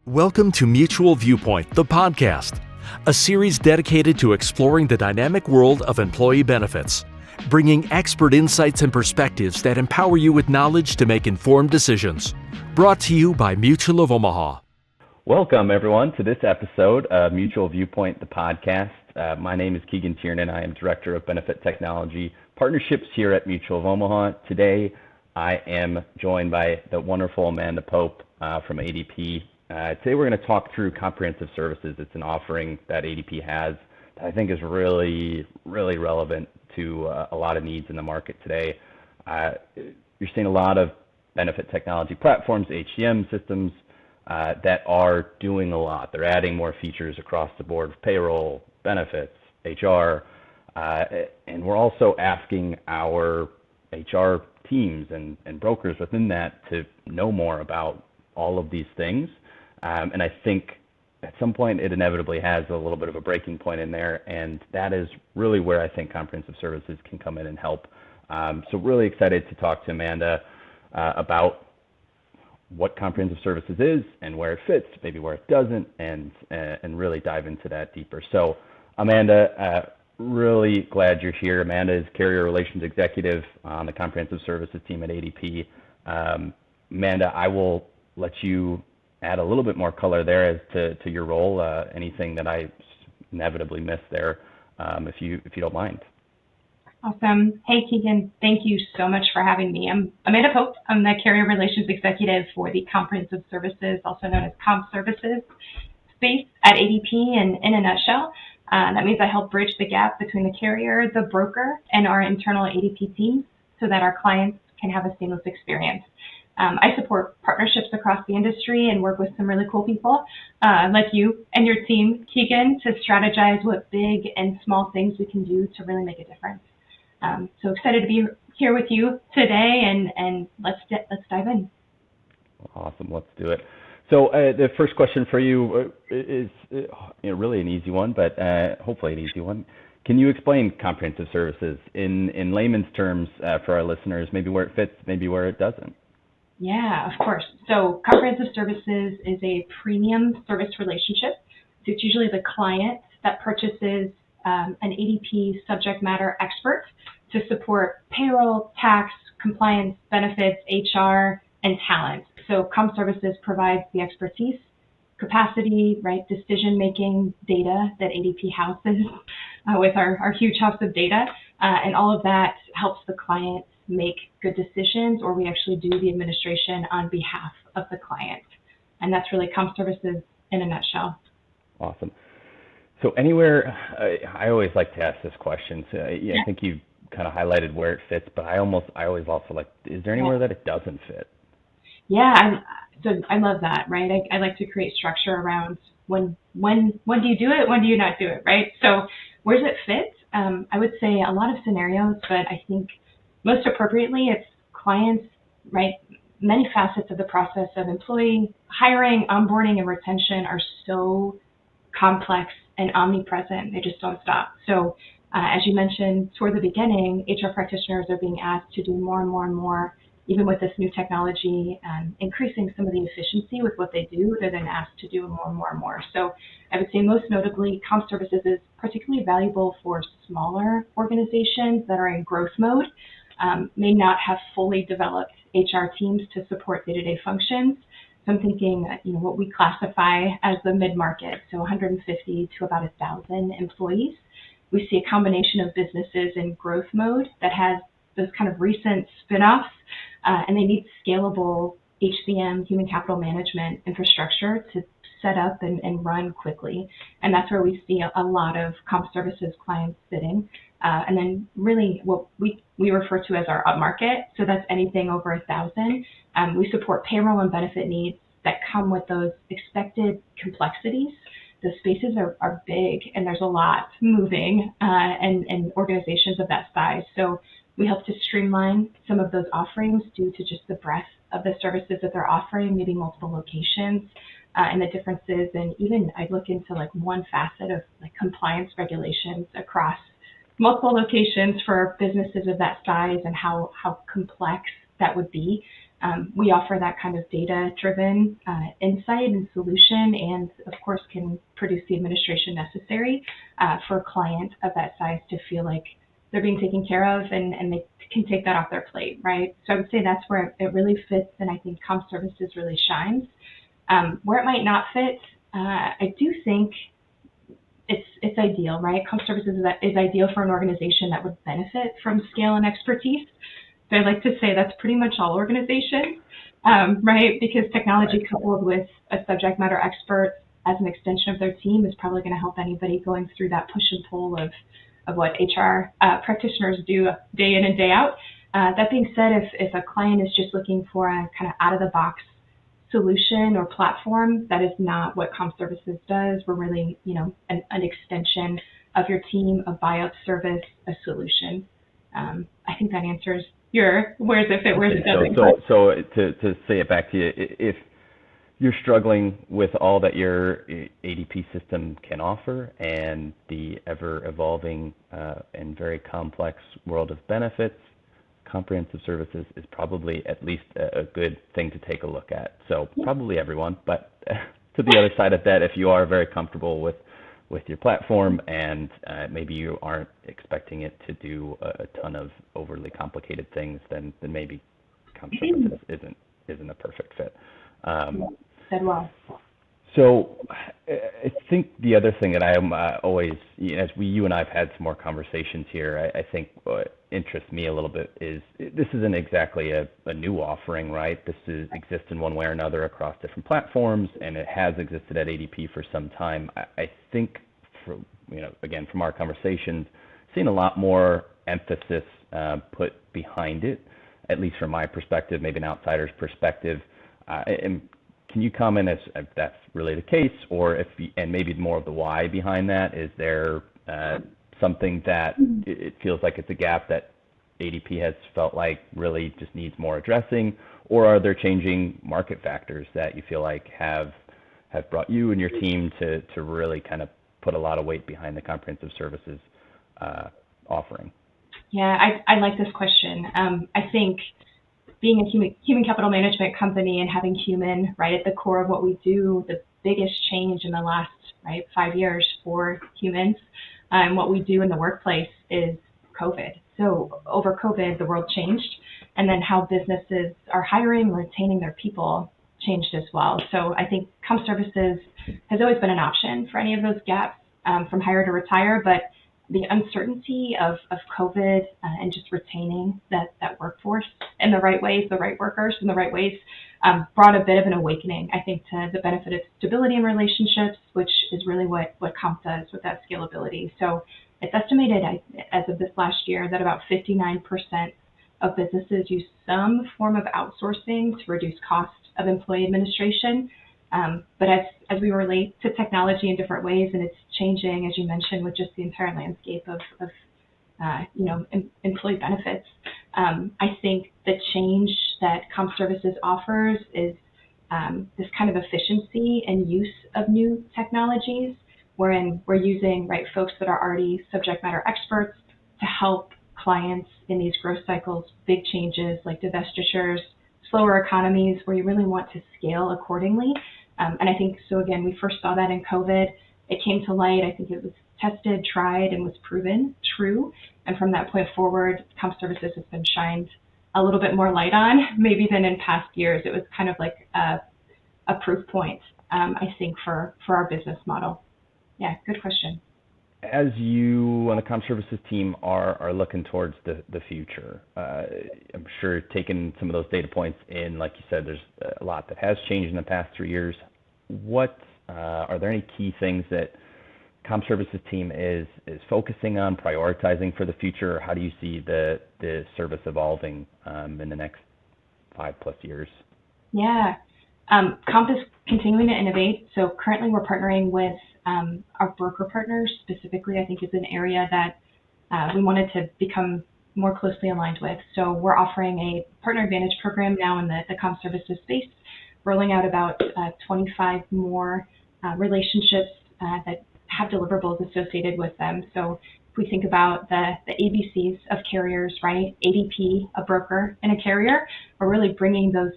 Welcome to Mutual Viewpoint, the podcast, a series dedicated to exploring the dynamic world of employee benefits, bringing expert insights and perspectives that empower you with knowledge to make informed decisions. Brought to you by Mutual of Omaha. Welcome, everyone, to this episode of Mutual Viewpoint, the podcast. My name is Keegan. I am Director of Benefit Technology Partnerships here at Mutual of Omaha. Today, I am joined by the wonderful Amanda Pope from ADP. Today we're going to talk through comprehensive services. It's an offering that ADP has that I think is really relevant to a lot of needs in the market today. You're seeing a lot of benefit technology platforms, HCM systems, that are doing a lot. They're adding more features across the board, payroll, benefits, HR, and we're also asking our HR teams and brokers within that to know more about all of these things. And I think at some point it inevitably has a little bit of a breaking point in there, and that is really where I think comprehensive services can come in and help. So really excited to talk to Amanda about what comprehensive services is and where it fits, maybe where it doesn't, and really dive into that deeper. So Amanda, really glad you're here. Amanda is Carrier Relations Executive on the Comprehensive Services team at ADP. Amanda, I will let you add a little bit more color there as to your role, anything that I inevitably missed there, if you don't mind. Awesome. Hey, Keegan, thank you so much for having me. I'm Amanda Pope. I'm the Carrier Relations Executive for the Comprehensive Services, also known as Com Services space at ADP, and in a nutshell, that means I help bridge the gap between the carrier, the broker, and our internal ADP teams so that our clients can have a seamless experience. I support partnerships across the industry and work with some really cool people like you and your team, Keegan, to strategize what big and small things we can do to really make a difference. So excited to be here with you today, and let's dive in. Awesome, let's do it. So the first question for you is really an easy one, but hopefully an easy one. Can you explain comprehensive services in layman's terms for our listeners, maybe where it fits, maybe where it doesn't? Yeah, of course. So comprehensive services is a premium service relationship. So it's usually the client that purchases an ADP subject matter expert to support payroll, tax, compliance, benefits, HR, and talent. So Com Services provides the expertise, capacity, right, decision-making data that ADP houses with our huge house of data, and all of that helps the client make good decisions, or we actually do the administration on behalf of the client. And that's really Com Services in a nutshell. Awesome. So anywhere, I always like to ask this question. So I think you kind of highlighted where it fits, but I always also like, is there anywhere that it doesn't fit? Yeah, I love that, right? I like to create structure around when do you do it, when do you not do it, right? So where does it fit? I would say a lot of scenarios, but I think most appropriately, it's clients, right? Many facets of the process of employee hiring, onboarding, and retention are so complex and omnipresent. They just don't stop. So as you mentioned toward the beginning, HR practitioners are being asked to do more and more and more, even with this new technology, increasing some of the efficiency with what they do. They're then asked to do more and more and more. So I would say most notably, Com Services is particularly valuable for smaller organizations that are in growth mode, may not have fully developed HR teams to support day-to-day functions. So I'm thinking, what we classify as the mid-market, so 150 to about 1,000 employees. We see a combination of businesses in growth mode that has those kind of recent spin-offs, and they need scalable HCM, human capital management infrastructure to set up and run quickly. And that's where we see a lot of Com Services clients sitting. And then really what we refer to as our upmarket. So that's anything over 1,000. We support payroll and benefit needs that come with those expected complexities. The spaces are big, and there's a lot moving and organizations of that size. So we help to streamline some of those offerings due to just the breadth of the services that they're offering, maybe multiple locations, and the differences. And even I look into like one facet of like compliance regulations across multiple locations for businesses of that size and how complex that would be. We offer that kind of data-driven insight and solution, and of course can produce the administration necessary for a client of that size to feel like they're being taken care of and they can take that off their plate, right? So I would say that's where it really fits, and I think comm services really shines. Where it might not fit, I do think it's ideal, right? Comm services is ideal for an organization that would benefit from scale and expertise. So I like to say that's pretty much all organizations, right? Because technology coupled with a subject matter expert as an extension of their team is probably going to help anybody going through that push and pull of what HR practitioners do day in and day out. That being said, if a client is just looking for a kind of out-of-the-box solution or platform, that is not what comm services does. We're really, an extension of your team, a buyout service, a solution. I think that answers your where's it fit, where's it doesn't. So to say it back to you, if you're struggling with all that your ADP system can offer and the ever-evolving and very complex world of benefits, comprehensive services is probably at least a good thing to take a look at. So probably everyone, but to the other side of that, if you are very comfortable with your platform and maybe you aren't expecting it to do a ton of overly complicated things, then maybe comm services isn't a perfect fit. Said well. So I think the other thing that I'm always, as you and I have had some more conversations here, I think what interests me a little bit is this isn't exactly a new offering, right? This exists in one way or another across different platforms, and it has existed at ADP for some time. I think, again, from our conversations, seeing a lot more emphasis put behind it, at least from my perspective, maybe an outsider's perspective. And can you comment if that's really the case, or and maybe more of the why behind that? Is there something that it feels like it's a gap that ADP has felt like really just needs more addressing, or are there changing market factors that you feel like have brought you and your team to really kind of put a lot of weight behind the comprehensive services offering? Yeah, I like this question. I think being a human capital management company and having human right at the core of what we do, the biggest change in the last 5 years for humans and what we do in the workplace is COVID. So over COVID, the world changed, and then how businesses are hiring and retaining their people changed as well. So I think comm services has always been an option for any of those gaps from hire to retire, but the uncertainty of COVID and just retaining that workforce in the right ways, the right workers in the right ways, brought a bit of an awakening, I think, to the benefit of stability in relationships, which is really what comp does with that scalability. So it's estimated as of this last year that about 59% of businesses use some form of outsourcing to reduce cost of employee administration. But as we relate to technology in different ways, and it's changing, as you mentioned, with just the entire landscape of employee benefits, I think the change that comm services offers is this kind of efficiency and use of new technologies, wherein we're using folks that are already subject matter experts to help clients in these growth cycles, big changes like divestitures, slower economies, where you really want to scale accordingly. And I think, so again, we first saw that in COVID. It came to light. I think it was tested, tried, and was proven true. And from that point forward, comm services has been shined a little bit more light on, maybe than in past years. It was kind of like a proof point, I think, for our business model. Yeah, good question. As you on the comm services team are looking towards the future, I'm sure taking some of those data points in, like you said, there's a lot that has changed in the past 3 years. What are there any key things that comm services team is focusing on, prioritizing for the future? Or how do you see the service evolving in the next 5+ years? Yeah, comp is continuing to innovate. So currently we're partnering with our broker partners specifically. I think is an area that we wanted to become more closely aligned with. So we're offering a partner advantage program now in the comm services space, rolling out about 25 more relationships that have deliverables associated with them. So If we think about the ABCs of carriers, right? ADP, a broker, and a carrier, we're really bringing those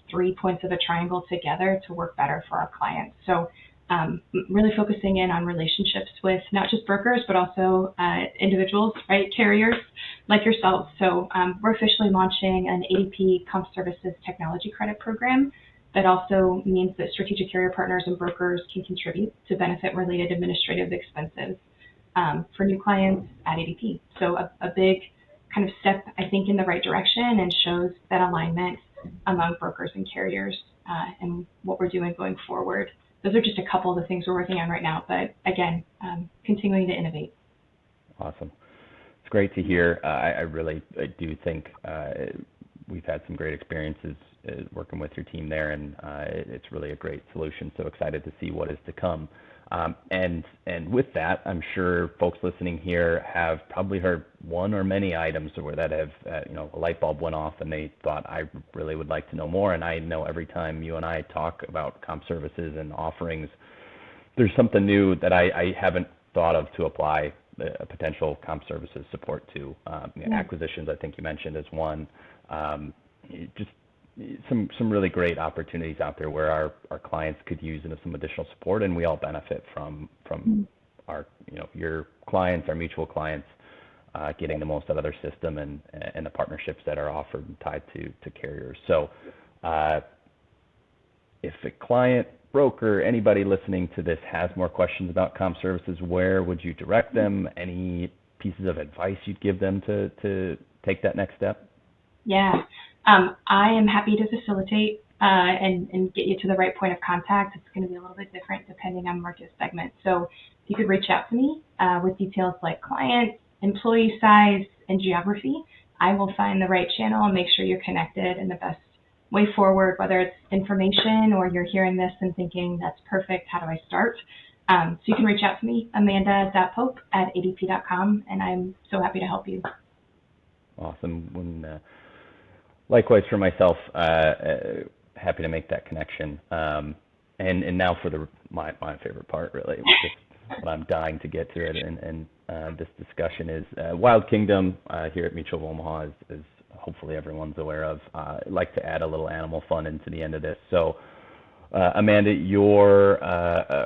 3 points of a triangle together to work better for our clients. So really focusing in on relationships with not just brokers, but also individuals, right? Carriers like yourselves. So we're officially launching an ADP Comp Services Technology Credit Program that also means that strategic carrier partners and brokers can contribute to benefit-related administrative expenses for new clients at ADP. So a big kind of step, I think, in the right direction and shows that alignment among brokers and carriers and what we're doing going forward. Those are just a couple of the things we're working on right now, but again, continuing to innovate. Awesome. It's great to hear. I do think we've had some great experiences working with your team there, and it's really a great solution. So excited to see what is to come. And with that, I'm sure folks listening here have probably heard one or many items where that have, a light bulb went off and they thought, I really would like to know more. And I know every time you and I talk about comp services and offerings, there's something new that I haven't thought of to apply a potential comp services support to. Acquisitions, I think you mentioned, is one. Just some really great opportunities out there where our clients could use some additional support, and we all benefit from our, your clients, our mutual clients, getting the most out of their system and the partnerships that are offered and tied to carriers. So if a client, broker, anybody listening to this has more questions about comp services, where would you direct them? Any pieces of advice you'd give them to take that next step? Yeah. I am happy to facilitate and get you to the right point of contact. It's going to be a little bit different depending on market segment. So if you could reach out to me with details like client, employee size, and geography, I will find the right channel and make sure you're connected in the best way forward, whether it's information or you're hearing this and thinking, that's perfect, how do I start? So you can reach out to me, amanda.pope@adp.com, and I'm so happy to help you. Awesome. Likewise for myself, happy to make that connection. And now for my favorite part, really, just what I'm dying to get to it, and this discussion is Wild Kingdom here at Mutual of Omaha, is hopefully everyone's aware of. I'd like to add a little animal fun into the end of this. So, Amanda, your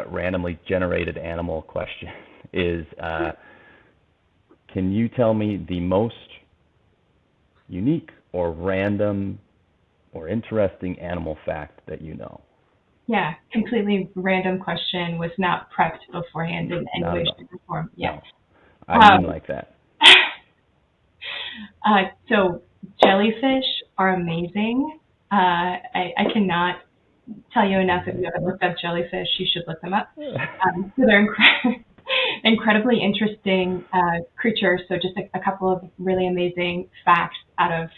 randomly generated animal question is, can you tell me the most unique or random or interesting animal fact that you know? Yeah, completely random question, was not prepped beforehand in any way, shape, or form. Yeah. No, I didn't like that. So jellyfish are amazing. I cannot tell you enough. If you haven't looked up jellyfish, you should look them up. So they're incredibly interesting creatures. So just a couple of really amazing facts out of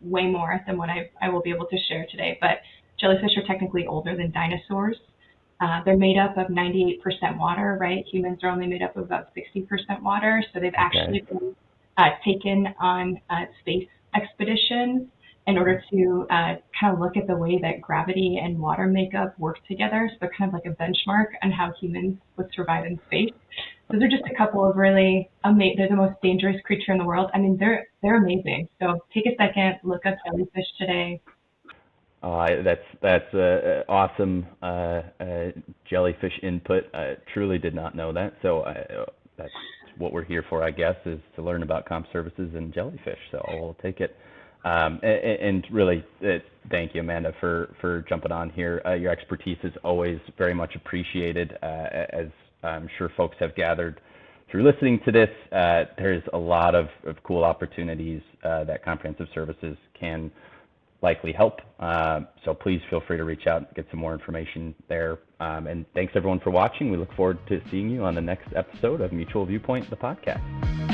way more than what I will be able to share today. But jellyfish are technically older than dinosaurs. They're made up of 98% water, right? Humans are only made up of about 60% water. So they've actually been taken on space expeditions in order to kind of look at the way that gravity and water makeup work together. So they're kind of like a benchmark on how humans would survive in space. Those are just a couple of really amazing. They're the most dangerous creature in the world. I mean, they're amazing. So take a second, look up jellyfish today. That's awesome jellyfish input. I truly did not know that. So that's what we're here for, I guess, is to learn about comp services and jellyfish. So we'll take it. And really, thank you, Amanda, for jumping on here. Your expertise is always very much appreciated, as I'm sure folks have gathered through listening to this. There's a lot of cool opportunities that comprehensive services can likely help. So please feel free to reach out and get some more information there. And thanks, everyone, for watching. We look forward to seeing you on the next episode of Mutual Viewpoint, the podcast.